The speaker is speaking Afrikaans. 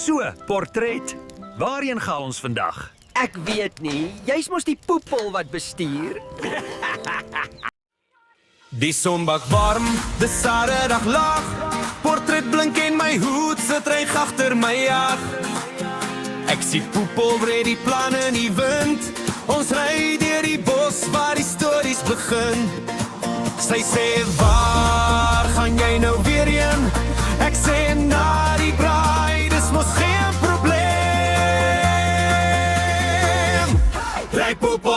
So, portret. Waarheen gaan ons vandag? Ek weet nie, jy's mos die poepel wat bestuur. Die son bak warm, dis Saterdag laag. Portret blink en my hoed sit reg agter my jag. Ek sien poepel breed die planne in die wind. Ons ry deur die bos waar die stories begin. Sy sê, waar gaan jy nou weer heen? Ek sê, na die braai, dis mos geen probleem. Ry poepel